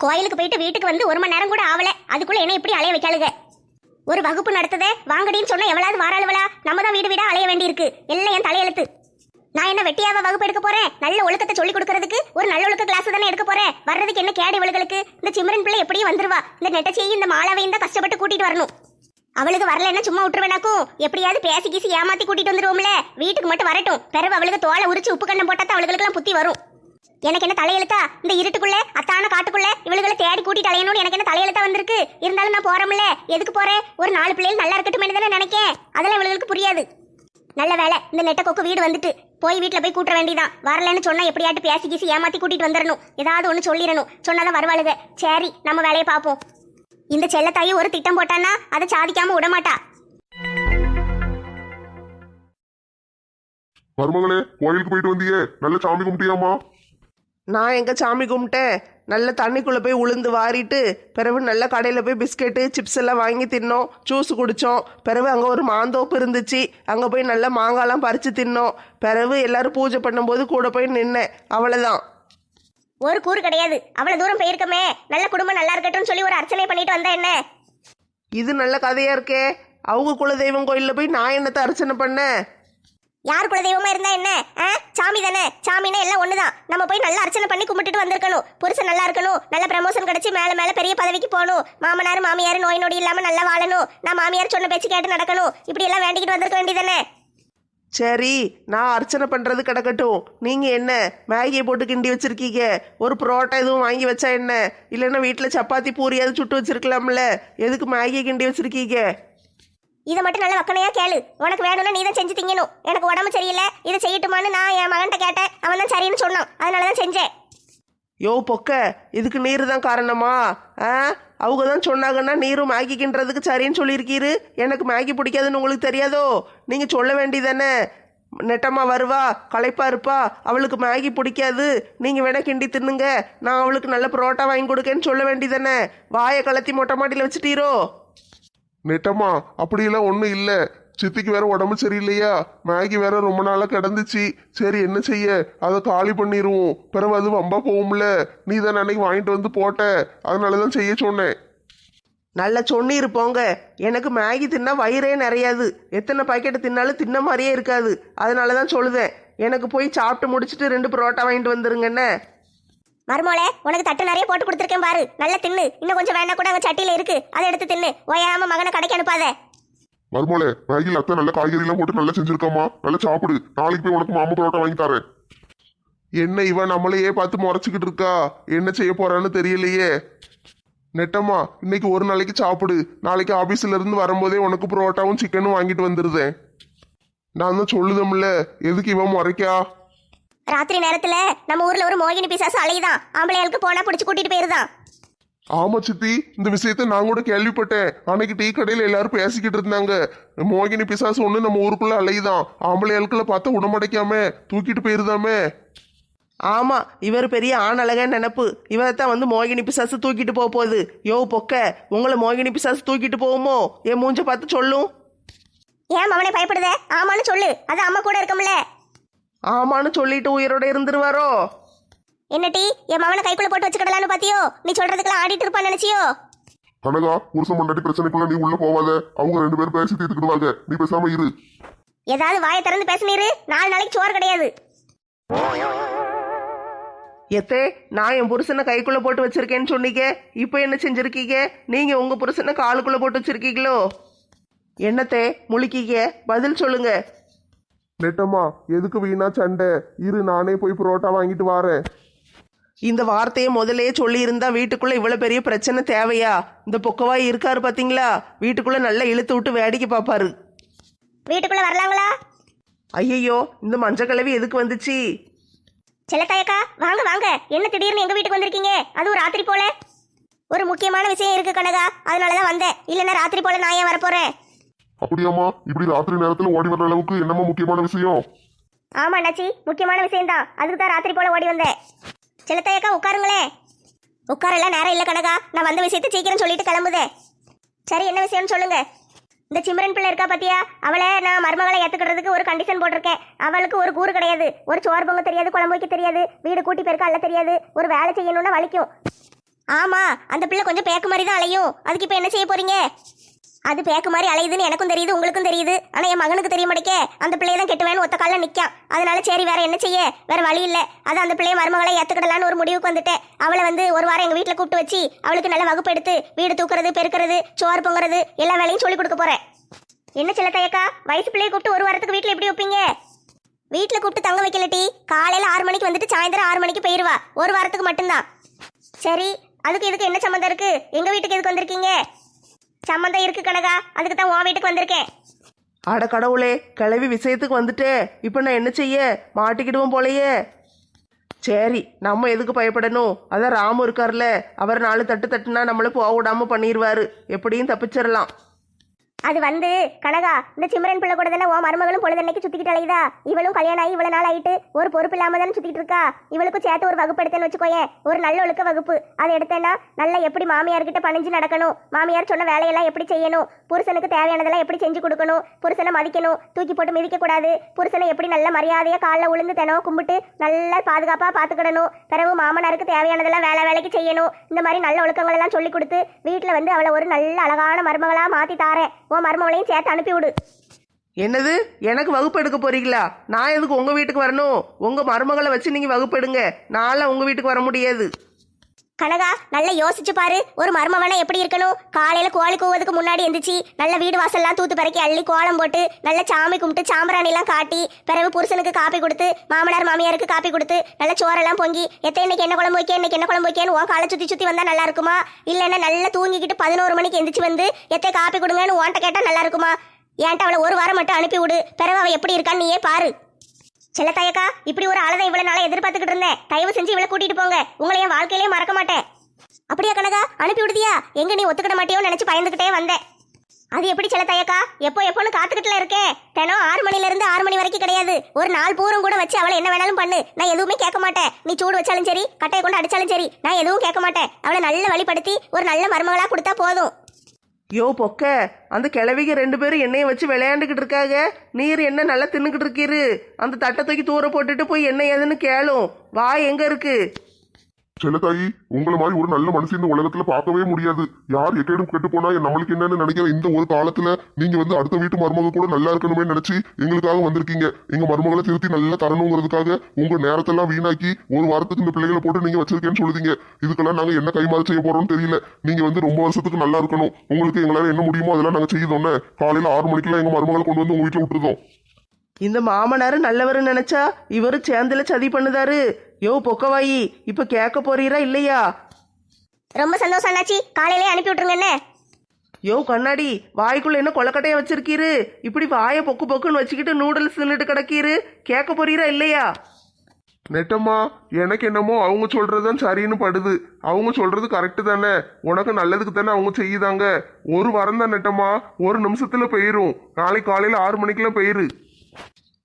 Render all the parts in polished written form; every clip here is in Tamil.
கோயிலுக்கு போயிட்டு வீட்டுக்கு வந்து 1 மணி நேரம் கூட ஆகல, அதுக்குள்ள என்ன இப்படி அலைய வைக்காளுங்க. ஒரு வகுப்பு நடத்துதே வாங்கடின்னு சொன்னா எவ்வளவு வாராளுவலா? நம்ம தான் வீடு வீடா அலைய வேண்டி இருக்கு. எல்லாம் என் தலையெழுத்து. நான் என்ன வெட்டியாவ வகுப்பு எடுக்க போறேன்? நல்ல ஒழுக்கத்தை சொல்லி கொடுக்கறதுக்கு ஒரு நல்ல ஒழுக்க கிளாஸ் தானே எடுக்க போறேன். வர்றதுக்கு என்ன கேடு இவளுகளுக்கு? இந்த சிம்ரன் பிள்ளை எப்படியும் வந்துருவா. இந்த நெட்டச்சியையும் இந்த மாலாவையும் தான் கஷ்டப்பட்டு கூட்டிட்டு வரணும். அவளுக்கு வரலன்னா சும்மா விட்டுருவேனாக்கும். எப்படியாவது பேசி கீசி ஏமாத்தி கூட்டிட்டு வந்துருவோம்ல. வீட்டுக்கு மட்டும் வரட்டும். பிறகு அவளுக்கு தோலை உரிச்சு உப்பு கண்ணம் போட்டா அவளுக்கு எல்லாம் புத்தி வரும். எனக்கு என்ன தலையெழுத்தா? இந்த இருட்டுக்குள்ள அத்தான காட்டுக்குள்ள இவளுகளை தேடி கூட்டிட்டு அலையணும்னு எனக்கு என்ன தலையெழுத்தா வந்திருக்கு? இருந்தாலும் நான் போறோம்ல. எதுக்கு போறேன்? ஒரு 4 பிள்ளைகள் நல்லா இருக்கட்டும் தானே நினைக்கேன். அதெல்லாம் இவளுக்கு புரியாது. நல்ல வேலை இந்த நெட்ட கொக்கு வீடு வந்துட்டு. போய் வீட்டுல போய் கூட்ட வேண்டியதான். வரலன்னு சொன்னா எப்படியாட்டு பேசி கீசி ஏமாத்தி கூட்டிட்டு வந்துடணும். ஏதாவது ஒண்ணு சொல்லிடணும். சொன்னாதான் வருவாளுக. சரி நம்ம வேலையை பார்ப்போம். இந்த செல்லத்தாயி ஒரு திட்டம் போட்டான்னா அதை சாதிக்காம விடமாட்டா. மருமகளே, கோயிலுக்கு போயிட்டு வந்தியே, நல்ல சாமி கும்பிட்டியாமா? நான் எங்க சாமி கும்பிட்டேன். நல்ல தண்ணிக்குள்ளே போய் உளுந்து வாரிட்டு பிறகு நல்ல கடையில் போய் பிஸ்கெட்டு சிப்ஸ் எல்லாம் வாங்கி தின்னோம். ஜூஸ் குடித்தோம். பிறகு அங்கே ஒரு மாந்தோப்பு இருந்துச்சு. அங்கே போய் நல்ல மாங்காய்லாம் பறித்து தின்னோம். பிறகு எல்லாரும் பூஜை பண்ணும்போது கூட போய் நின்னேன். அவ்வளோதான். ஒரு கூறு கிடையாது. அவ்வளவு தூரம் போயிருக்கமே. நல்ல குடும்பம் நல்லா இருக்கட்டும்னு சொல்லி ஒரு அர்ச்சனை பண்ணிட்டு வந்தா என்ன? இது நல்ல கதையாக இருக்கே. அவங்க குலதெய்வம் கோயிலில் போய் நான் என்னத்தை அர்ச்சனை பண்ணேன்? யார் குலதெய்வமா இருந்தா என்ன? சாமி தானே. சாமின்னா எல்லாம் ஒண்ணுதான். நம்ம போய் நல்லா அர்ச்சனை பண்ணி கும்பிட்டுட்டு வந்திருக்கணும். புருஷன் நல்லா இருக்கணும். நல்ல ப்ரமோஷன் கிடைச்சி மேல மேல பெரிய பதவிக்கு போகணும். மாமனார் மாமியார் நோய் நொடி இல்லாம நல்லா வாழணும். நான் மாமியார் சொன்ன பேச்சு கேட்டு நடக்கணும். இப்படி எல்லாம் வேண்டிக்கிட்டு வந்திருக்க வேண்டியதானே. சரி, நான் அர்ச்சனை பண்ணுறது கிடக்கட்டும். நீங்கள் என்ன மேகியை போட்டு கிண்டி வச்சுருக்கீங்க? ஒரு புரோட்டா எதுவும் வாங்கி வச்சா என்ன? இல்லைன்னா வீட்டில் சப்பாத்தி பூரியாவது சுட்டு வச்சுருக்கலாம்ல. எதுக்கு மேகியை கிண்டி வச்சுருக்கீங்க? இதை மட்டும் நல்ல வக்கனையா கேளு. உனக்கு வேணும்னா நீ தான் செஞ்சு திங்கணும். எனக்கு உடம்பு சரியில்லை, இதை செய்யட்டுமான்னு நான் என் மகன்கிட்ட கேட்டேன். அவன் தான் சரின்னு சொன்னான். அதனால தான் செஞ்சேன். யோ பொக்க, இதுக்கு நீர் தான் காரணமா? அவங்க தான் சொன்னாங்கன்னா நீரும் மேகி கிண்டுறதுக்கு சரின்னு சொல்லியிருக்கீரு. எனக்கு மேகி பிடிக்காதுன்னு உங்களுக்கு தெரியாதோ? நீங்கள் சொல்ல வேண்டியதானே. நெட்டம்மா வருவா, களைப்பா இருப்பா, அவளுக்கு மேகி பிடிக்காது, நீங்கள் வேணா கிண்டி தின்னுங்க, நான் அவளுக்கு நல்ல புரோட்டா வாங்கி கொடுக்கேன்னு சொல்ல வேண்டியதானே. வாயை கலத்தி மொட்டை மாட்டியில் வச்சுட்டீரோ? நெட்டம்மா, அப்படியெல்லாம் ஒன்றும் இல்லை. சித்திக்கு வேற உடம்பு சரியில்லையா, மேகி வேற ரொம்ப நாளாக கிடந்துச்சு. சரி என்ன செய்ய, அதை காலி பண்ணிடுவோம். பிறகு அது வம்பா போகும்ல. நீ தான் அன்னைக்கு வாங்கிட்டு வந்து போட்ட, அதனால தான் செய்ய சொன்னேன். நல்லா சொன்னீரு போங்க. எனக்கு மேகி தின்னா வயிறே நிறையாது. எத்தனை பாக்கெட்டு தின்னாலும் தின்ன மாதிரியே இருக்காது. அதனால தான் சொல்லுதேன். எனக்கு போய் சாப்பிட்டு முடிச்சுட்டு 2 புரோட்டா வாங்கிட்டு வந்துருங்கண்ணே. மருமோளே, உனக்கு தட்டு நிறைய போட்டு கொடுத்துருக்கேன் பாரு. நல்ல தின்னு. இன்னும் கொஞ்சம் வேணா கூட அங்கே சட்டியில இருக்கு, அதை எடுத்து தின்னு. ஓயாம மகனை கடைக்கு அனுப்பாத. மருமோளே, மேகியில் அத்தை நல்ல காய்கறி எல்லாம் போட்டு நல்லா செஞ்சிருக்காமா, நல்லா சாப்பிடு. நாளைக்கு போய் உனக்கு மாமா புரோட்டா வாங்கி தரேன். என்ன இவன் நம்மளையே பார்த்து முறைச்சிக்கிட்டு இருக்கா? என்ன செய்ய போறான்னு தெரியலையே. நெட்டம்மா, இன்னைக்கு ஒரு நாளைக்கு சாப்பிடு. நாளைக்கு ஆபீஸ்ல இருந்து வரும்போதே உனக்கு புரோட்டாவும் சிக்கனும் வாங்கிட்டு வந்துருதேன். நான் தான் சொல்லுதம்ல, எதுக்கு இவன் முறைக்கா? ராத்திரி நேரத்துல நம்ம ஊர்ல ஒரு மோகினி பிசாசு அலையுதான். ஆம்பளையாளுக்கு போனா பிடிச்சு கூட்டிட்டு போயிருதான். ஆமா சித்தி, இந்த விஷயத்த நான் கூட கேள்விப்பட்டேன். அன்னைக்கு டீ கடையில எல்லாரும் பேசிக்கிட்டு இருந்தாங்க. மோகினி பிசாசு ஒண்ணு நம்ம ஊருக்குள்ள அலையுதான். ஆம்பளையாளுக்குள்ள பார்த்தா உடம்படைக்காம தூக்கிட்டு போயிருதாமே. ஆமா, இவர் பெரிய ஆணழக நினப்பு. இவரைத்தான் வந்து மோகினி பிசாசு தூக்கிட்டு போக போகுது. யோ பொக்க, உங்களை மோகினி பிசாசு தூக்கிட்டு போகுமோ? என் மூஞ்ச பார்த்து சொல்லும். ஏன் மவனை பயப்படுத? ஆமான்னு சொல்லு. அது அம்மா கூட இருக்கோம்ல. ஆமான்னு சொல்லிட்டு உயிரோட இருந்துருவாரோ? என்ன டீ, என் மவனை கைக்குள்ள போட்டு வச்சுக்கிடலான்னு பாத்தியோ? நீ சொல்றதுக்கெல்லாம் ஆடிட்டு இருப்பான்னு நினைச்சியோ? கனகா, புருஷன் பொண்டாட்டி பிரச்சனைக்குள்ள நீ உள்ள போவாத. அவங்க 2 பேரும் பேசி தீர்த்துக்கிடுவாங்க. நீ பேசாம இரு. ஏதாவது வாயை திறந்து பேசினீரு, 4 நாளைக்கு சோறு கிடையாது. எத்தே, நான் என் புருஷனை கைக்குள்ள போட்டு வச்சிருக்கேன்னு சொன்னீங்க. இப்போ என்ன செஞ்சிருக்கீங்க? நீங்க உங்க புருஷனை காலுக்குள்ள போட்டு வச்சிருக்கீங்களோ? என்னத்தே முழிக்கீங்க? பதில் சொல்லுங்க. நெட்டம்மா, எதுக்கு வீணா சண்டை? இரு, நானே போய் புரோட்டா வாங்கிட்டு வாரேன். இந்த வார்த்தையை முதலே சொல்லியிருந்தா வீட்டுக்குள்ள இவ்வளவு பெரிய பிரச்சனை தேவையா? இந்த பொக்கவாய் இருக்காரு பாத்தீங்களா, வீட்டுக்குள்ள நல்லா இழுத்து விட்டு வேடிக்கை பார்ப்பாரு. வீட்டுக்குள்ள வரலாங்களா? ஐயையோ, இந்த மஞ்சள் கிழவி எதுக்கு வந்துச்சு? செல்லத்தாயக்கா, வாங்க வாங்க. என்ன திடீர்னு எங்க வீட்டுக்கு வந்திருக்கீங்க? அதுவும் ராத்திரி போல? ஒரு முக்கியமான விஷயம் இருக்கு கனகா, அதனாலதான் வந்தேன். இல்லைன்னா ராத்திரி போல நான் ஏன் வரப்போறேன்? அப்படியாமா? இப்படி ராத்திரி நேரத்துல ஓடி வர்ற அளவுக்கு என்னமா முக்கியமான விஷயம்? ஆமா அண்ணாச்சி, முக்கியமான விஷயம்தான். அதுக்கு தான் ராத்திரி போல ஓடி வந்தேன். செல்லத்தாயக்கா உட்காருங்களே. உட்காரெல்லாம் நேரம் இல்லை கனகா, நான் வந்த விஷயத்தை சீக்கிரம் சொல்லிட்டு கிளம்புதேன். சரி, என்ன விஷயம்னு சொல்லுங்க. இந்த சிம்ரன் பிள்ளை இருக்கா பாத்தியா, அவளை நான் மருமகளை ஏத்துக்கிறதுக்கு ஒரு கண்டிஷன் போட்டிருக்கேன். அவளுக்கு ஒரு கூறு கிடையாது. ஒரு சோறு பொங்க தெரியாது, குழம்பு வைக்க தெரியாது, வீடு கூட்டி பெருக்க அல்ல தெரியாது. ஒரு வேலை செய்யணும்னா வலிக்கும். ஆமா, அந்த பிள்ளை கொஞ்சம் பேக்கு மாதிரி தான் அலையும். அதுக்கு இப்ப என்ன செய்ய போறீங்க? அது பேக்கு மாதிரி அலையுதுன்னு எனக்கும் தெரியுது, உங்களுக்கும் தெரியுது. ஆனா என் மகனுக்கு தெரிய மாட்டேக்கே. அந்த பிள்ளைய தான் கெட்டுவேன்னு ஒத்த காலில் நிற்கான். அதனால சரி, வேற என்ன செய்ய, வேற வழி இல்லை. அது அந்த பிள்ளைய மருமகளை ஏத்துக்கிடலான்னு ஒரு முடிவுக்கு வந்துட்டேன். அவளை வந்து ஒரு வாரம் எங்க வீட்டில் கூப்பிட்டு வச்சு அவளுக்கு நல்ல வகுப்பு எடுத்து வீடு தூக்குறது, பெருக்கிறது, சோறு பொங்குறது எல்லா வேலையும் சொல்லி கொடுக்க போறேன். என்ன செல்ல தயக்கா, வயசு பிள்ளையை கூப்பிட்டு ஒரு வாரத்துக்கு வீட்டில் எப்படி வைப்பீங்க? வீட்டில் கூப்பிட்டு தங்க வைக்கலட்டி. காலையில் 6 மணிக்கு வந்துட்டு சாயந்தரம் 6 மணிக்கு போயிருவா. ஒரு வாரத்துக்கு மட்டும்தான். சரி, அதுக்கு இதுக்கு என்ன சம்மந்தம் இருக்கு? எங்க வீட்டுக்கு எதுக்கு வந்திருக்கீங்க? சம்மந்தம் இருக்கு கனகா, அதுக்கு தான் உன் வீட்டுக்கு வந்திருக்கேன். அட கடவுளே, கிளவி விஷயத்துக்கு வந்துட்டே. இப்போ நான் என்ன செய்ய? மாட்டிக்கிடுவோம் போலையே. சரி, நம்ம எதுக்கு பயப்படணும்? அதான் ராமு இருக்கார்ல, அவர் 4 தட்டு தட்டுனா நம்மள போக விடாம பண்ணிடுவாரு. எப்படியும் தப்பிச்சிடலாம். அது வந்து கனகா, இந்த சிம்ரன் பிள்ளை கூட தானே உன் மருமகளும் பொழுதன்னைக்கு சுத்திக்கிட்டு அலையுதா? இவளும் கல்யாணம் ஆகி இவ்வளவு நாள் ஆயிட்டு ஒரு பொறுப்பு இல்லாம தானே சுத்திட்டு இருக்கா. இவளுக்கும் சேர்த்து ஒரு வகுப்பு எடுத்தேன்னு வச்சுக்கோயேன், ஒரு நல்ல ஒழுக்க வகுப்பு. அதை எடுத்தேன்னா நல்லா எப்படி மாமியார்கிட்ட பணிஞ்சு நடக்கணும், மாமியார் சொன்ன வேலையெல்லாம் எப்படி செய்யணும், புருஷனுக்கு தேவையானதெல்லாம் எப்படி செஞ்சு கொடுக்கணும், புருஷனை மதிக்கணும், தூக்கி போட்டு மிதிக்க கூடாது, புருஷனை எப்படி நல்ல மரியாதையா காலில் உளுந்து தினம் கும்பிட்டு நல்லா பாதுகாப்பா பாத்துக்கிடணும், பிறகு மாமனாருக்கு தேவையானதெல்லாம் வேலைக்கு செய்யணும். இந்த மாதிரி நல்ல ஒழுக்கங்கள் எல்லாம் சொல்லி கொடுத்து வீட்டில் வந்து அவளை ஒரு நல்ல அழகான மருமகளா மாத்தி தாரேன். உன் மருமகளையும் சேர்த்து அனுப்பி விடு. என்னது, எனக்கு வகுப்பு எடுக்க போறீங்களா? நான் எதுக்கு உங்க வீட்டுக்கு வரணும்? உங்க மருமகளை வச்சு நீங்க வகுப்பு எடுங்க. நான்லாம் உங்க வீட்டுக்கு வர முடியாது. கனகா, நல்லா யோசிச்சு பாரு. ஒரு மருமவனை எப்படி இருக்கணும்? காலையில கோழி கூவதுக்கு முன்னாடி எந்திரிச்சு நல்ல வீடு வாசல்லாம் தூத்து பறக்கி அள்ளி கோலம் போட்டு நல்ல சாமி கும்பிட்டு சாம்பிராணி எல்லாம் காட்டி பிறகு புருஷனுக்கு காப்பி கொடுத்து மாமனார் மாமியாருக்கு காப்பி கொடுத்து நல்ல சோறெல்லாம் பொங்கி இன்னைக்கு என்ன குழம்பு வைக்க, இன்னைக்கு என்ன குழம்பு வைக்கன்னு உன் காலை சுத்தி சுத்தி வந்தா நல்லா இருக்குமா? இல்லைன்னா நல்லா தூங்கிக்கிட்டு 11 மணிக்கு எந்திரிச்சு வந்து எத்தை காப்பி கொடுங்கன்னு உன்ட்ட கேட்டா நல்லா இருக்குமா? ஏன்ட்ட அவளை ஒரு வாரம் மட்டும் அனுப்பி விடு. பிறகு அவ எப்படி இருக்கான்னு நீயே பாரு. செல்லத்தாயக்கா, இப்படி ஒரு ஆளை இவ்வளவு நாளா எதிர்பார்த்துக்கிட்டு இருந்தேன். தயவு செஞ்சு இவளை கூட்டிட்டு போங்க. உங்களை என் வாழ்க்கையிலேயே மறக்க மாட்டேன். அப்படியா கனகா, அனுப்பி விடுதியா? எங்க நீ ஒத்துக்கிட மாட்டியோன்னு நினைச்சு பயந்துகிட்டே வந்தேன். அது எப்படி செல்லத்தாயக்கா, எப்போன்னு காத்துக்கிட்டுல இருக்கேன். தினம் 6 மணில இருந்து 6 மணி வரைக்கும் கிடையாது, ஒரு நாள் பூரம் கூட வச்சு அவளை என்ன வேணாலும் பண்ணு, நான் எதுவுமே கேட்க மாட்டேன். நீ சூடு வச்சாலும் சரி, கட்டையை கொண்டு அடிச்சாலும் சரி, நான் எதுவும் கேட்க மாட்டேன். அவளை நல்ல வழிப்படுத்தி ஒரு நல்ல மருமகளா கொடுத்தா போதும். யோ பொக்க, அந்த கிழவிக 2 பேரும் எண்ணெயை வச்சு விளையாண்டுக்கிட்டு இருக்காங்க. நீர் என்ன நல்லா தின்னுக்கிட்டு இருக்கீரு. அந்த தட்டை தூக்கி தூர போட்டுட்டு போய் என்ன ஏதுன்னு கேளும். வா, எங்க இருக்கு? செல்லத்தாயி, உங்களை மாதிரி ஒரு நல்ல மனுஷன் இந்த உலகத்துல பார்க்கவே முடியாது. யார் எக்கேடும் கெட்டு போனா நம்மளுக்கு என்னன்னு நினைக்கிற இந்த ஒரு காலத்துல நீங்க வந்து அடுத்த வீட்டு மருமக கூட நல்லா இருக்கணுமே நினைச்சு எங்களுக்காக வந்திருக்கீங்க. எங்க மருமகளை திருத்தி நல்லா தரணுங்கிறதுக்காக உங்க நேரத்தெல்லாம் வீணாக்கி ஒரு வாரத்துக்கு இந்த பிள்ளைகளை போட்டு நீங்க வச்சிருக்கேன்னு சொல்லுதீங்க. இதுக்கெல்லாம் நாங்க என்ன கைமாறு செய்ய போறோம்னு தெரியல. நீங்க வந்து ரொம்ப வருஷத்துக்கு நல்லா இருக்கணும். உங்களுக்கு எங்களால என்ன முடியுமோ அதெல்லாம் நாங்க செய்தோன்னே காலையில 6 மணிக்கெல்லாம் எங்க மருமகளை கொண்டு வந்து உங்க வீட்டுல விட்டுருந்தோம். இந்த மாமனாரு நல்லவரு நினைச்சா இவரு சேர்ந்துல சதி பண்ணுதாரு. யோ பொக்கவாயி, இப்ப கேட்க போறீரா இல்லையா? ரொம்ப சந்தோஷம் அண்ணாச்சி, காலையிலே அனுப்பி விட்டுருங்க. என்ன யோ கண்ணாடி, வாய்க்குள்ள என்ன கொலக்கட்டையா வச்சிருக்கீரு? இப்படி வாயை பொக்கு பொக்குன்னு வச்சுக்கிட்டு நூடுல்ஸ் தின்னுட்டு கிடக்கீரு. கேட்க போறீரா இல்லையா? நெட்டம்மா, எனக்கு என்னமோ அவங்க சொல்றதுதான் சரின்னு படுது. அவங்க சொல்றது கரெக்டு தானே, உனக்கு நல்லதுக்கு தானே அவங்க செய்யுதாங்க. ஒரு வாரம் தான் நெட்டம்மா, ஒரு நிமிஷத்துல போயிரும். நாளைக்கு காலையில 6 மணிக்கெல்லாம் போயிரு.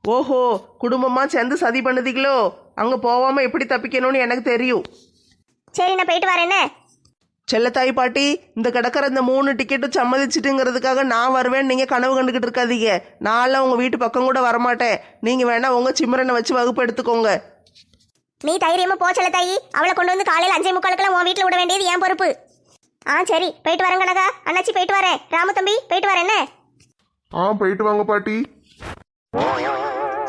ஓஹோ, குடும்பமா சேர்ந்து சதி பண்ணுதீங்களோ? அங்க போவாம எப்படி தப்பிக்கணும்னு எனக்கு தெரியும். சரி, நான் போயிட்டு வரேன். என்ன செல்லத்தாய் பாட்டி, இந்த கிடக்கிற இந்த 3 டிக்கெட்டும் சம்மதிச்சிட்டுங்கிறதுக்காக நான் வருவேன் நீங்க கனவு கண்டுகிட்டு இருக்காதீங்க. நான்லாம் உங்க வீட்டு பக்கம் கூட வரமாட்டேன். நீங்க வேணா உங்க சிம்ரனை வச்சு வகுப்பு எடுத்துக்கோங்க. நீ தைரியமா போ செல்லத்தாயி. அவளை கொண்டு வந்து காலையில 5:45 உன் வீட்டுல விட வேண்டியது என் பொறுப்பு. சரி, போயிட்டு வரேன் கனகா. அண்ணாச்சி போயிட்டு வரேன். ராமு தம்பி போயிட்டு வரேன். என்ன போயிட்டு வாங்க பாட்டி.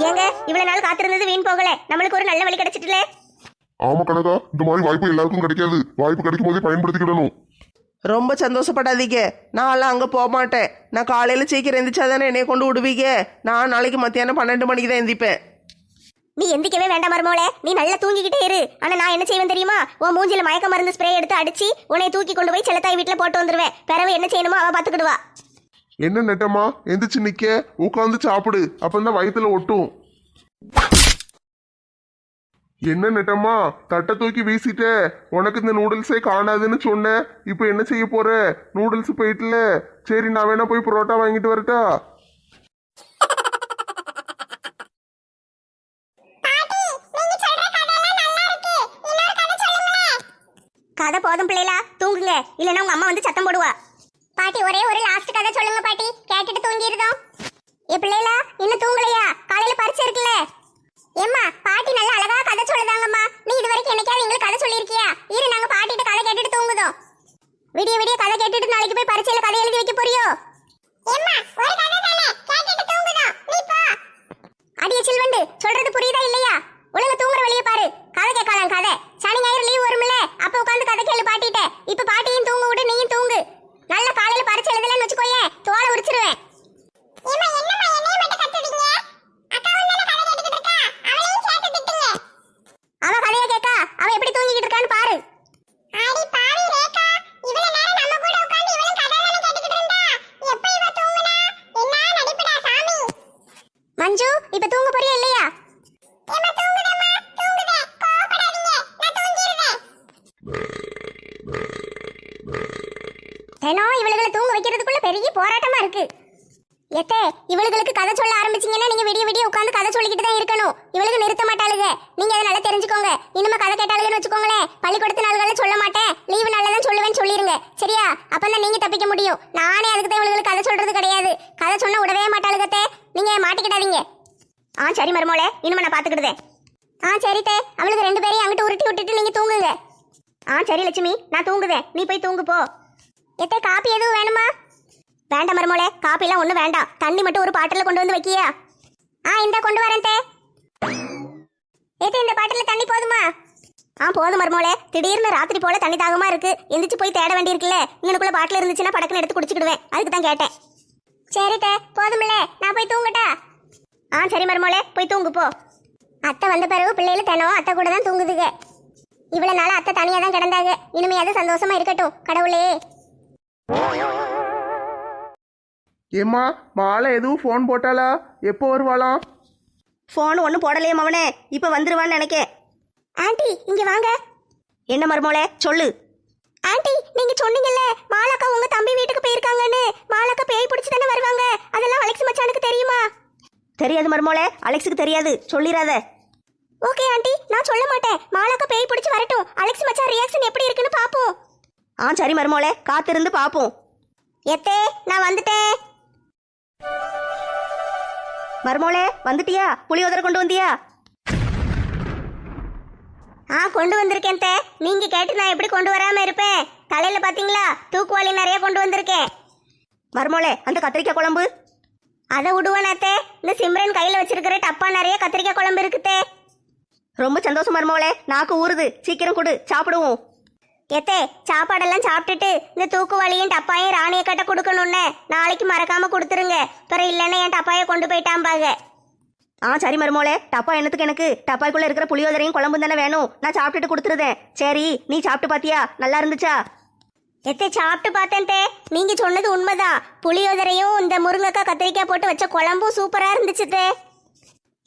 ஏங்க, இவ்வளவு நாள் காத்திருந்தது வீண் போகல. நம்மளுக்கு ஒரு நல்ல வழி கிடைச்சிட்டுல. ஆமா கனகா, இந்த மாதிரி வாய்ப்பு எல்லாருக்கும் கிடைக்காது. வாய்ப்பு கிடைக்கும் போதே பயன்படுத்திக்கிடணும். ரொம்ப சந்தோஷப்படாதீங்க. நான்லாம் அங்கே போக மாட்டேன். நான் காலையில் சீக்கிரம் எந்திரிச்சாதானே என்னைய கொண்டு விடுவீங்க. நான் நாளைக்கு மத்தியானம் 12 மணிக்கு தான் எந்திப்பேன். நீ எந்திக்கவே வேண்டாம் மருமோளே, நீ நல்லா தூங்கிக்கிட்டே இரு. ஆனா நான் என்ன செய்வேன் தெரியுமா? உன் மூஞ்சில மயக்க மருந்து ஸ்ப்ரே எடுத்து அடிச்சு உன்னை தூக்கி கொண்டு போய் செல்லத்தாய் வீட்டுல போட்டு வந்துருவேன். பிறகு என்ன செய்யணுமோ அவ பாத்துக்கிடுவா. என்ன நெட்டம்மா, எந்திரிச்சு நிக்க, உட்காந்து சாப்பிடு, அப்பந்தான் வயிற்றுல ஒட்டும். என்ன நெட்டம்மா, தட்டை தூக்கி வீசிட்ட. உனக்கு இந்த நூடுல்ஸே காணாதுன்னு சொன்னேன். இப்போ என்ன செய்ய போற? நூடுல்ஸ் போயிட்டுல. சரி, நான் வேணா போய் புரோட்டா வாங்கிட்டு வரட்டா? கதை போதும் பிள்ளைகளா, தூங்குங்க. இல்லைன்னா உங்க அம்மா வந்து சத்தம் போடுவா. பாட்டி, ஒரே ஒரு லாஸ்ட் கதை சொல்லுங்க பாட்டி, கேட்டுட்டு தூங்கிடுதோம். ஏ பிள்ளைகளா, இன்னும் தூங்கலையா? காலையில பரிச்சை இருக்குல்ல. ஏம்மா, பாட்டி நல்லா அழகா கதை சொல்லுதாங்கம்மா. நீ இது வரைக்கும் என்னைக்காவது எங்களுக்கு கதை சொல்லியிருக்கியா? இரு, நாங்க பாட்டிட்ட கதை கேட்டுட்டு தூங்குறோம். விடிய விடிய கதை கேட்டுட்டு நாளைக்கு போய் பரீட்சையில கதை எழுதி வைக்க போறியோ? அடியே சில்வண்டு, சொல்றது புரியுதா இல்லையா? ஒழுங்கா தூங்குற வழியை பாரு. கதை கேட்கலாம் கதை. சனி ஞாயிறு லீவ் வரும்ல, அப்ப உட்காந்து கதை கேளு பாட்டிட்ட. இப்ப பாட்டியும் தூங்க விட்டு நீயும் தூங்கு. நல்ல காலையில பரீட்சை எழுதலன்னு வச்சுக்கோயே, தோலை உரிச்சிருவேன். அவ கதையை கேட்கா, அவ எப்படி தூங்கிக்கிட்டு இருக்கான்னு பாரு. மஞ்சு, இப்ப தூங்க போறியா இல்லையா? தினம் இவளுகளை தூங்க வைக்கிறதுக்குள்ள பெரிய போராட்டமா இருக்கு. எத்தே, இவளுகளுக்கு கதை சொல்ல ஆரம்பிச்சீங்கன்னா நீங்க விடிய விடிய உட்காந்து கதை சொல்லிக்கிட்டு தான் இருக்கணும். இவளுக்கு நிறுத்த மாட்டாளுங்க. நீங்க அதை நல்லா தெரிஞ்சுக்கோங்க. இனிமே கதை கேட்டாளுங்கன்னு வச்சுக்கோங்களேன், பள்ளிக்கூடத்து நாள்கள சொல்ல மாட்டேன், லீவு நாள்ல தான் சொல்லுவேன்னு சொல்லிருங்க. சரியா? அப்பதான் நீங்க தப்பிக்க முடியும். நானே அதுக்கு தான் இவளுக்கு கதை சொல்றது கிடையாது. கதை சொன்னா விடவே மாட்டாளுகத்தே. நீங்க மாட்டிக்கிட்டாதீங்க. சரி மருமோளே, இனிமே நான் பாத்துக்கிடுதேன். சரித்தே, அவளுக்கு 2 பேரையும் அங்கிட்டு உருட்டி விட்டுட்டு நீங்க தூங்குங்க. சரி லட்சுமி, நான் தூங்குதேன், நீ போய் தூங்கு போ. எத்தே, காப்பி எதுவும் வேணுமா? வேண்டாம் மருமோளே, காப்பிலாம் ஒன்றும் வேண்டாம். தண்ணி மட்டும் ஒரு பாட்டில் கொண்டு வந்து வைக்கியா? இந்த கொண்டு வரேன் தே. ஏத்தே, இந்த பாட்டில் தண்ணி போதுமா? போதும் மருமோளே. திடீர்னு ராத்திரி போல தண்ணி தாகமா இருக்கு, எந்திரிச்சு போய் தேட வேண்டியிருக்குல்ல. இன்னுக்குள்ள பாட்டில் இருந்துச்சுன்னா படக்குன்னு எடுத்து குடிச்சுக்கிடுவேன். அதுக்கு தான் கேட்டேன். சரி தே, போதுமில்ல, நான் போய் தூங்கட்டா? சரி மருமோளே, போய் தூங்கு போ. அத்தை வந்த பிறகு பிள்ளைகள் தினம் அத்தை கூட தான் தூங்குதுங்க. இவ்வளவு நாள அத்தை தனியா தான் கிடந்தாங்க. இனிமையாவது சந்தோஷமா இருக்கட்டும் கடவுளே. ஏம்மா, மாலை எதுவும் ஃபோன் போட்டாளா? எப்போ வருவாளாம்? ஃபோன் ஒன்றும் போடலையே மவனே, இப்போ வந்துருவான்னு நினைக்கேன். ஆண்டி, இங்க வாங்க. என்ன மருமோளே, சொல்லு. ஆண்டி, நீங்க சொன்னீங்கல்ல மாலாக்கா உங்க தம்பி வீட்டுக்கு போயிருக்காங்கன்னு. மாலாக்கா பேய் பிடிச்சு தானே வருவாங்க. அதெல்லாம் அலெக்ஸ் மச்சானுக்கு தெரியுமா? தெரியாது மருமோளே, அலெக்ஸுக்கு தெரியாது, சொல்லிடாத. ஓகே ஆண்டி, நான் சொல்ல மாட்டேன். மாலாக்கா பேய் பிடிச்சு வரட்டும், அலெக்ஸ் மச்சான் ரியாக்ஷன் எப்படி இருக்குன்னு பாப்போம். சரி மருமோளே, காத்திருந்து பாப்போம். எத்தே, நான் வந்துட்டேன். மருமோளே, வந்துட்டியா? புளியோதரை கொண்டு வந்தியா? கொண்டு வந்திருக்கேன் தே. நீங்க கேட்டு நான் எப்படி கொண்டு வராம இருப்பேன்? தலையில பாத்தீங்களா, தூக்குவாளி நிறைய கொண்டு வந்திருக்கேன். மருமோளே, அந்த கத்திரிக்காய் குழம்பு அதை விடுவானாத்தே. இந்த சிம்ரன் கையில வச்சிருக்கிற டப்பா நிறைய கத்திரிக்காய் குழம்பு இருக்குதே. ரொம்ப சந்தோஷம் மருமோளே, நாக்கு ஊறுது. சீக்கிரம் கொடு, சாப்பிடுவோம். எத்தே, சாப்பாடெல்லாம் சாப்பிட்டுட்டு இந்த தூக்குவாளியும் டப்பாயும் ராணிய கட்ட கொடுக்கணும்னு நாளைக்கு மறக்காம கொடுத்துருங்க. பிறகு இல்லைன்னா என் டப்பாயை கொண்டு போயிட்டாம்பாங்க. சரி மருமோளே, டப்பா என்னத்துக்கு? எனக்கு டப்பாய்க்குள்ள இருக்கிற புளியோதரையும் குழம்பும் தானே வேணும். நான் சாப்பிட்டுட்டு கொடுத்துருதேன். சரி, நீ சாப்பிட்டு பாத்தியா? நல்லா இருந்துச்சா? எத்தே, சாப்பிட்டு பார்த்தேன் தே. நீங்க சொன்னது உண்மைதான். புளியோதரையும் இந்த முருங்கைக்காய் கத்திரிக்காய் போட்டு வச்ச குழம்பும் சூப்பரா இருந்துச்சு தே.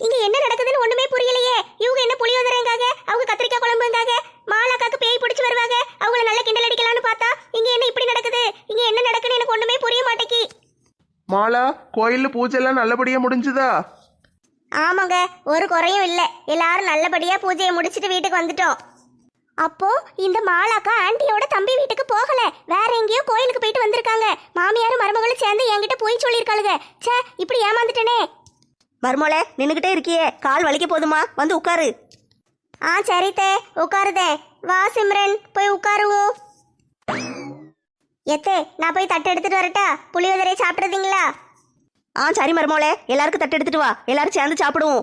இங்க என்ன நடக்குதுன்னு ஒண்ணுமே புரியலையே. இவங்க என்ன புளியோதரைங்காக, அவங்க கத்திரிக்காய் குழம்புங்காக. மாலாக்காக்கு பேய் பிடிச்சு வருவாங்க, அவங்கள நல்ல கிண்டல் அடிக்கலாம்னு பார்த்தா இங்க என்ன இப்படி நடக்குது? இங்க என்ன நடக்குன்னு எனக்கு ஒண்ணுமே புரிய மாட்டேங்கி. மாலா, கோயில்ல பூஜை எல்லாம் நல்லபடியா முடிஞ்சுதா? ஆமாங்க, ஒரு குறையும் இல்லை. எல்லாரும் நல்லபடியா பூஜையை முடிச்சிட்டு வீட்டுக்கு வந்துட்டோம். அப்போ இந்த மாலாக்கா ஆண்டியோட தம்பி வீட்டுக்கு போகல, வேற எங்கேயோ கோயிலுக்கு போயிட்டு வந்திருக்காங்க. மாமியாரும் மருமகளும் சேர்ந்து என்கிட்ட போய் சொல்லியிருக்காளுங்க. ச்சே, இப்படி ஏமாந்துட்டனே. மருமோளே, நின்னுகிட்டே இருக்கியே, கால் வலிக்க போதுமா? வந்து உட்காரு. சரித்தே, உட்காருதே. வா சிம்ரன், போய் உட்காருவோம். எத்தே, நான் போய் தட்டு எடுத்துட்டு வரட்டா? புளியோதரை சாப்பிடுறீங்களா? சரி மருமோளே, எல்லாருக்கும் தட்டு எடுத்துட்டு வா, எல்லாரும் சேர்ந்து சாப்பிடுவோம்.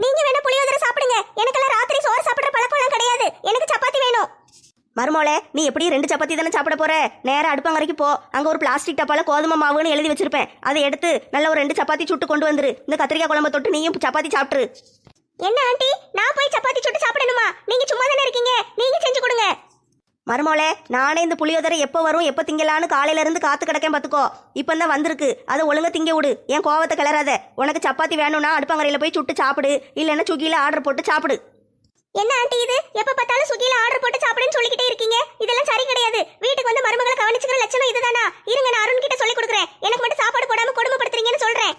நீங்க வேணா புளியோதரை சாப்பிடுங்க. எனக்கெல்லாம் ராத்திரி சோறு சாப்பிடுற பழக்கம் கிடையாது. எனக்கு சப்பாத்தி வேணும். மருமோளே, நீ எப்படி 2 சப்பாத்தி தானே சாப்பிட போற? நேரா அடுப்பங்கரைக்கு போ. அங்க ஒரு பிளாஸ்டிக் டப்பால கோதுமை மாவுன்னு எழுதி வச்சிருப்பேன். அதை எடுத்து நல்ல ஒரு 2 சப்பாத்தி சுட்டு கொண்டு வந்துரு. இந்த கத்திரிக்காய் குழம்பை தொட்டு நீயும் சப்பாத்தி சாப்பிட்டுரு. என்ன ஆண்டி, நான் போய் சப்பாத்தி சுட்டு சாப்பிடணுமா? நீங்க சும்மா தானே இருக்கீங்க, நீங்க செஞ்சு கொடுங்க. மருமோளே, நானே இந்த புளியோதரை எப்போ வரும் எப்போ திங்கலான்னு காலையில இருந்து காத்து கிடக்கேன் பாத்துக்கோ. இப்பதான் வந்திருக்கு, அதை ஒழுங்கா திங்க விடு. என் கோவத்தை கிளறாத. உனக்கு சப்பாத்தி வேணும்னா அடுப்பங்கரையில போய் சுட்டு சாப்பிடு, இல்லைன்னா சுகில ஆர்டர் போட்டு சாப்பிடு. என்ன ஆண்டி இது, எப்ப பார்த்தாலும் சுகில ஆர்டர் போட்டு சாப்பிடுன்னு சொல்லிக்கிட்டே இருக்கீங்க? இதெல்லாம் சரி கிடையாது. வீட்டுக்கு வந்து மருமகளை கவனிச்சுக்கிற லட்சணம் இதுதானா? இருங்க, நான் அருண் கிட்ட சொல்லி கொடுக்குறேன். எனக்கு மட்டும் சாப்பாடு போடாம கொடுமைப்படுத்துறீங்கன்னு சொல்றேன்.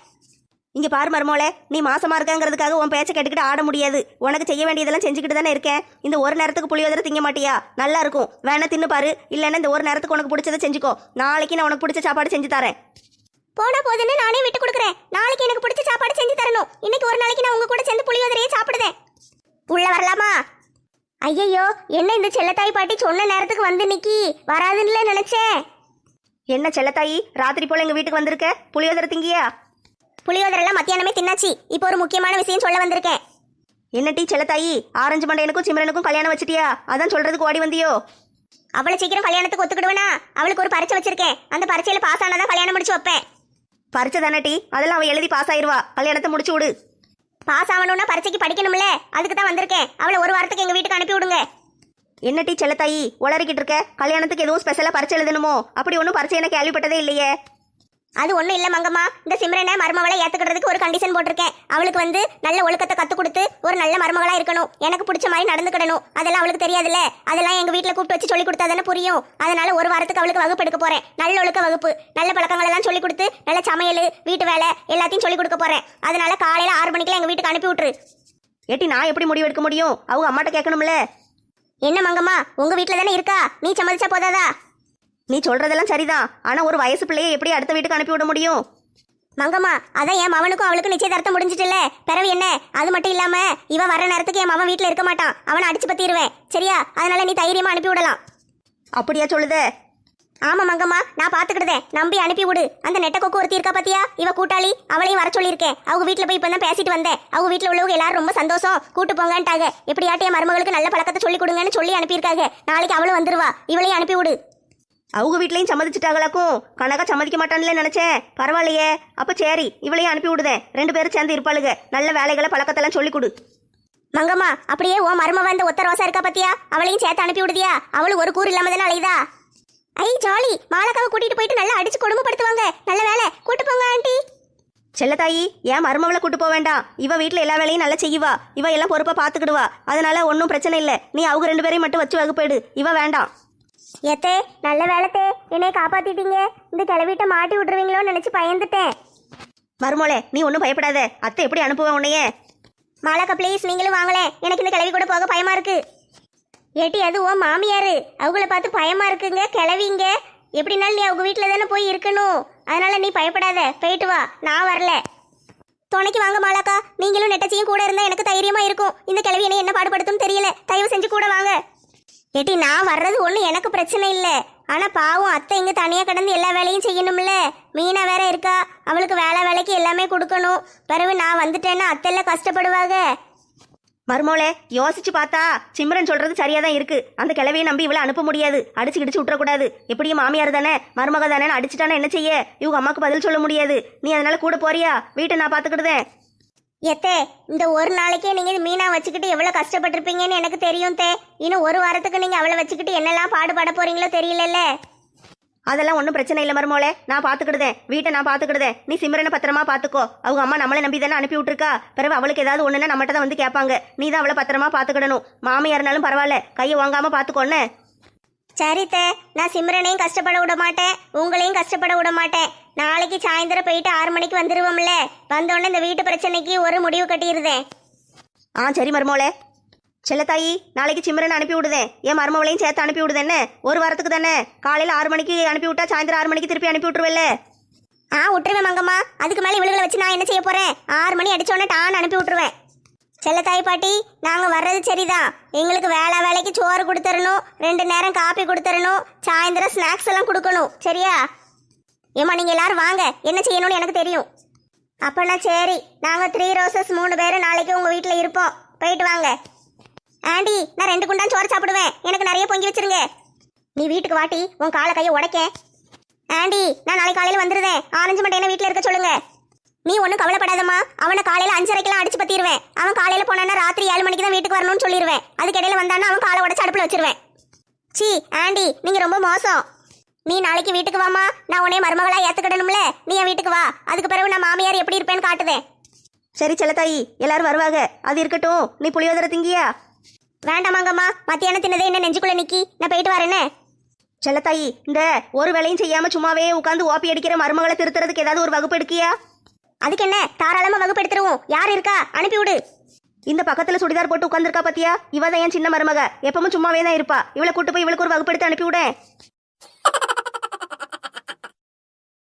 இங்க பாரு மருமோளே, நீ மாசமா இருக்கங்கிறதுக்காக உன் பேச்சை கேட்டுக்கிட்டு ஆட முடியாது. உனக்கு செய்ய வேண்டியதெல்லாம் செஞ்சுக்கிட்டு தானே இருக்கேன். இந்த ஒரு நேரத்துக்கு புளியோதரை திங்க மாட்டியா? நல்லா இருக்கும், வேணா தின்னு பாரு. இல்லைன்னா இந்த ஒரு நேரத்துக்கு உனக்கு பிடிச்சதை செஞ்சுக்கோ. நாளைக்கு நான் உனக்கு பிடிச்ச சாப்பாடு செஞ்சு தரேன். போனா போதுன்னு நானே விட்டு கொடுக்குறேன். நாளைக்கு எனக்கு பிடிச்ச சாப்பாடு செஞ்சு தரணும். இன்னைக்கு ஒரு நாளைக்கு நான் உங்க கூட சேர்ந்து புளியோதரையே சாப்பிடுதேன். உள்ள வரலாமா? ஐயையோ, என்ன இந்த செல்லத்தாய் பாட்டி சொன்ன நேரத்துக்கு வந்து நிக்கி வராதுன்னு நினைச்சேன். என்ன செல்லத்தாயி, ராத்திரி போல எங்க வீட்டுக்கு வந்திருக்க? புளியோதரை திங்கியா? புளியோதரெல்லாம் மத்தியானமே தின்னாச்சு. இப்போ ஒரு முக்கியமான விஷயம் சொல்ல வந்திருக்கேன். என்ன டீ செல்லத்தாயி, ஆரஞ்சு மண்டையனுக்கும் சிம்ரனுக்கும் கல்யாணம் வச்சிட்டியா? அதான் சொல்றதுக்கு ஓடி வந்தியோ? அவளை சீக்கிரம் கல்யாணத்துக்கு ஒத்துக்கிடுவேனா? அவளுக்கு ஒரு பரீட்சை வச்சிருக்கேன். அந்த பரீட்சையில பாஸ் ஆனாதான் கல்யாணம் முடிச்சு வைப்பேன். பரிச்சை தானே டீ, அதெல்லாம் அவ எழுதி பாஸ் ஆயிருவா. கல்யாணத்தை முடிச்சு விடு. பாஸ் ஆகணும்னா பரீட்சைக்கு படிக்கணும்ல, அதுக்கு தான் வந்திருக்கேன். அவளை ஒரு வாரத்துக்கு எங்க வீட்டுக்கு அனுப்பி விடுங்க. என்ன டீ செல்லத்தாயி உளறிக்கிட்டு இருக்க? கல்யாணத்துக்கு எதுவும் ஸ்பெஷலா பரிச்சை எழுதணுமோ? அப்படி ஒன்றும் பரிச்சை என்ன கேள்விப்பட்டதே இல்லையே. அது ஒண்ணும் இல்ல மங்கம்மா, இந்த சிம்ரனை மருமகளை ஏத்துக்கிறதுக்கு ஒரு கண்டிஷன் போட்டிருக்கேன். அவளுக்கு வந்து நல்ல ஒழுக்கத்தை கத்து கொடுத்து ஒரு நல்ல மருமகளா இருக்கணும், எனக்கு பிடிச்ச மாதிரி நடந்துக்கிடணும். அதெல்லாம் அவளுக்கு தெரியாதுல்ல, அதெல்லாம் எங்க வீட்டுல கூப்பிட்டு வச்சு சொல்லி கொடுத்தா தானே புரியும். அதனால ஒரு வாரத்துக்கு அவளுக்கு வகுப்பு எடுக்க போறேன். நல்ல ஒழுக்க வகுப்பு, நல்ல பழக்கங்கள் எல்லாம் சொல்லி கொடுத்து நல்ல சமையல், வீட்டு வேலை எல்லாத்தையும் சொல்லி கொடுக்க போறேன். அதனால காலையில 6 மணிக்கெல்லாம் எங்க வீட்டுக்கு அனுப்பி விட்டுரு. ஏட்டி, நான் எப்படி முடிவு எடுக்க முடியும்? அவங்க அம்மாட்ட கேட்கணும்ல. என்ன மங்கம்மா, உங்க வீட்டுல தானே இருக்கா, நீ சம்மதிச்சா போதாதா? நீ சொல்றதெல்லாம் சரிதான், ஆனா ஒரு வயசு பிள்ளையை எப்படி அடுத்த வீட்டுக்கு அனுப்பி விட முடியும்? மங்கம்மா, அதான் என் மவனுக்கும் அவளுக்கும் நிச்சயதார்த்தம் முடிஞ்சிட்டுல, பிறவு என்ன? அது மட்டும் இல்லாம இவ வர நேரத்துக்கு என் மவன் வீட்டுல இருக்க மாட்டான், அவனை அடிச்சு பத்திடுவேன். சரியா? அதனால நீ தைரியமா அனுப்பி விடலாம். அப்படியா சொல்லுதே? ஆமா மங்கம்மா, நான் பாத்துக்கிடுதேன், நம்பி அனுப்பி விடு. அந்த நெட்ட கொக்கு ஒருத்தி இருக்கா பாத்தியா, இவ கூட்டாளி, அவளையும் வர சொல்லியிருக்கேன். அவங்க வீட்டுல போய் இப்பதான் பேசிட்டு வந்தேன். அவங்க வீட்டுல உள்ளவங்க எல்லாரும் ரொம்ப சந்தோஷம், கூட்டு போங்கன்ட்டாங்க. எப்படியாட்டி என் மருமகளுக்கு நல்ல பழக்கத்தை சொல்லி கொடுங்கன்னு சொல்லி அனுப்பியிருக்காங்க. நாளைக்கு அவளும் வந்துருவா, இவளையும் அனுப்பி விடு. அவங்க வீட்லயும் சம்மதிச்சுட்டாங்களாக்கும். கனகா சம்மதிக்க மாட்டான்ல நினைச்சேன். பரவாயில்லையே, அப்ப சரி, இவளையும் அனுப்பி விடுதேன். 2 பேரும் சேர்ந்து இருப்பாளுங்க. நல்ல வேலைகளை பழக்கத்தெல்லாம் சொல்லி கொடு. மங்கம்மா, அப்படியே ஓ மருமவ இந்த ஒத்த ரோசா இருக்கா பாத்தியா, அவளையும் சேர்த்து அனுப்பி விடுதியா? அவளும் ஒரு கூறு இல்லாம தானே அலையுதா. ஐ ஜாலி, மாலக்காவை கூட்டிட்டு போயிட்டு நல்லா அடிச்சு கொடுமைப்படுத்துவாங்க. நல்ல வேலை, கூட்டு போங்க ஆண்டி. செல்லத்தாயி, ஏன் மருமவளை கூட்டு போக வேண்டாம். இவ வீட்டுல எல்லா வேலையும் நல்லா செய்வா, இவ எல்லாம் பொறுப்பா பாத்துக்கிடுவா. அதனால ஒன்றும் பிரச்சனை இல்லை. நீ அவங்க 2 பேரையும் மட்டும் வச்சு வகுப்பேடு, இவ வேண்டாம். ஏத்தே, நல்ல வேலைத்தே, என்னைய காப்பாத்திட்டீங்க. இந்த கிளவிட்ட மாட்டி விட்டுருவீங்களோன்னு நினைச்சு பயந்துட்டேன். மருமோளே, நீ ஒன்றும் பயப்படாத. அத்தை எப்படி அனுப்புவேன் உன்னையே? மாலாக்கா ப்ளீஸ், நீங்களும் வாங்களே, எனக்கு இந்த கிளவி கூட போக பயமா இருக்கு. ஏட்டி, அது ஓ மாமியாரு, அவங்கள பார்த்து பயமா இருக்குங்க. கிளவிங்க எப்படினாலும் நீ அவங்க வீட்டில் தானே போய் இருக்கணும். அதனால நீ பயப்படாத, போயிட்டு வா, நான் வரல. துணைக்கு வாங்க மாலாக்கா, நீங்களும் நெட்டச்சியும் கூட இருந்தா எனக்கு தைரியமா இருக்கும். இந்த கிளவி என்ன பாடுபடுத்தும் தெரியல, தயவு செஞ்சு கூட வாங்க. ஏட்டி, நான் வர்றது ஒன்றும் எனக்கு பிரச்சனை இல்லை. ஆனால் பாவம் அத்தை இங்கே தனியாக கிடந்து எல்லா வேலையும் செய்யணும்ல. மீனா வேற இருக்கா, அவளுக்கு வேலைக்கு எல்லாமே கொடுக்கணும். பிறகு நான் வந்துட்டேன்னா அத்தையெல்லாம் கஷ்டப்படுவாங்க. மருமோளே, யோசிச்சு பார்த்தா சிம்ரன் சொல்றது சரியா தான் இருக்கு. அந்த கிளவியை நம்பி இவளை அனுப்ப முடியாது. அடிச்சு கிடிச்சு விட்டுறக்கூடாது. எப்படியும் மாமியார் தானே, மருமக தானே, அடிச்சுட்டானா என்ன செய்ய? இவங்க அம்மாக்கு பதில் சொல்ல முடியாது. நீ அதனால கூட போறியா? வீட்டை நான் பார்த்துக்கிடுதேன். எத்தே, இந்த ஒரு நாளைக்கே நீங்க மீனா வச்சுக்கிட்டு எவ்வளவு கஷ்டப்பட்டிருப்பீங்கன்னு எனக்கு தெரியும் தே. இன்னும் ஒரு வாரத்துக்கு நீங்க அவளை வச்சுக்கிட்டு என்னெல்லாம் பாடுபட போறீங்களோ தெரியலல்ல. அதெல்லாம் ஒன்றும் பிரச்சனை இல்லை மருமோளே, நான் பார்த்துக்கிடுதேன். வீட்டை நான் பார்த்துக்கிடுதேன். நீ சிம்ரனை பத்திரமா பார்த்துக்கோ. அவங்க அம்மா நம்மளை நம்பி தானே அனுப்பி விட்டுருக்கா. பிறகு அவளுக்கு ஏதாவது ஒண்ணுன்னா நம்மகிட்ட தான் வந்து கேட்பாங்க. நீ தான் அவளை பத்திரமா பார்த்துக்கிடணும். மாமியாருனாலும் பரவாயில்ல, கையை வாங்காம பார்த்துக்கோன்னு. சரித்தே, நான் சிம்ரனையும் கஷ்டப்பட விட மாட்டேன், உங்களையும் கஷ்டப்பட விட மாட்டேன். நாளைக்கு சாயந்தரம் போயிட்டு 6 மணிக்கு வந்துருவோம்ல. வந்தோடனே இந்த வீட்டு பிரச்சனைக்கு ஒரு முடிவு கட்டிடுதேன். சரி மருமோளே. செல்லத்தாயி, நாளைக்கு சிம்ரனை அனுப்பி விடுதேன். என் மருமவளையும் சேர்த்து அனுப்பி விடுதேன்னு. ஒரு வாரத்துக்கு தானே. காலையில் 6 மணிக்கு அனுப்பி விட்டா சாயந்தரம் 6 மணிக்கு திருப்பி அனுப்பி விட்டுருவேல்ல. விட்டுருவேன் மங்கம்மா. அதுக்கு மேலே இவளுகளை வச்சு நான் என்ன செய்ய போறேன்? 6 மணி அடிச்சோடனே டான் அனுப்பி விட்டுருவேன். செல்லத்தாய் பாட்டி, நாங்கள் வர்றது சரிதான். எங்களுக்கு வேலைக்கு சோறு கொடுத்துடணும், 2 நேரம் காப்பி கொடுத்துடணும், சாயந்தரம் ஸ்நாக்ஸ் எல்லாம் கொடுக்கணும். சரியா? ஏம்மா, நீங்கள் எல்லாரும் வாங்க, என்ன செய்யணும்னு எனக்கு தெரியும். அப்போனா சரி, நாங்கள் 3 ரோசஸ் 3 பேரும் நாளைக்கு உங்கள் வீட்டில் இருப்போம். போயிட்டு வாங்க. ஆண்டி, நான் 2 குண்டான் சோறு சாப்பிடுவேன், எனக்கு நிறைய பொங்கி வச்சிருங்க. நீ வீட்டுக்கு வாட்டி, உன் காலை கையை உடைக்க. ஆண்டி, நான் நாளைக்கு காலையில் வந்துடுவேன். ஆரஞ்சு மட்டையனை வீட்டில் இருக்க சொல்லுங்க. நீ ஒன்றும் கவலைப்படாதம்மா, அவனை காலையில் 5:30க்கெல்லாம் அடிச்சு பத்திடுவேன். அவன் காலையில் போனான்னா ராத்திரி 7 மணிக்கு தான் வீட்டுக்கு வரணும்னு சொல்லிடுவேன். அதுக்கிடையில வந்தான்னா அவன் காலை உடச்சு அடுப்பில் வச்சிருவேன். சி ஆண்டி, நீங்கள் ரொம்ப மோசம். நீ நாளைக்கு வீட்டுக்கு வாமா, நான் உன்னைய மருமகளா ஏற்றுக்கிடணும்ல. நீ என் வீட்டுக்கு வா, அதுக்கு பிறகு நான் மாமியார் எப்படி இருப்பேன்னு காட்டுதேன். சரி செல்லத்தாயி, எல்லாரும் வருவாங்க. அது இருக்கட்டும், நீ புளியோதரை திங்கியா? வேண்டாமாங்கம்மா, மத்தியானம் தின்னதே என்ன நெஞ்சுக்குள்ள நிக்கி, நான் போயிட்டு வரேன்னு. செல்லத்தாயி, இந்த ஒரு வேலையும் செய்யாம சும்மாவே உட்காந்து ஓப்பி அடிக்கிற மருமகளை திருத்துறதுக்கு ஏதாவது ஒரு வகுப்பு எடுக்கியா? அதுக்கு என்ன, தாராளமா வகுப்பு எடுத்துருவோம். யார் இருக்கா, அனுப்பி விடு. இந்த பக்கத்துல சுடிதார் போட்டு உட்காந்துருக்கா பாத்தியா, இவ தான் என் சின்ன மருமக. எப்பவும் சும்மாவே தான் இருப்பா. இவளை கூட்டு போய் இவளுக்கு ஒரு வகுப்பு எடுத்து அனுப்பி விட.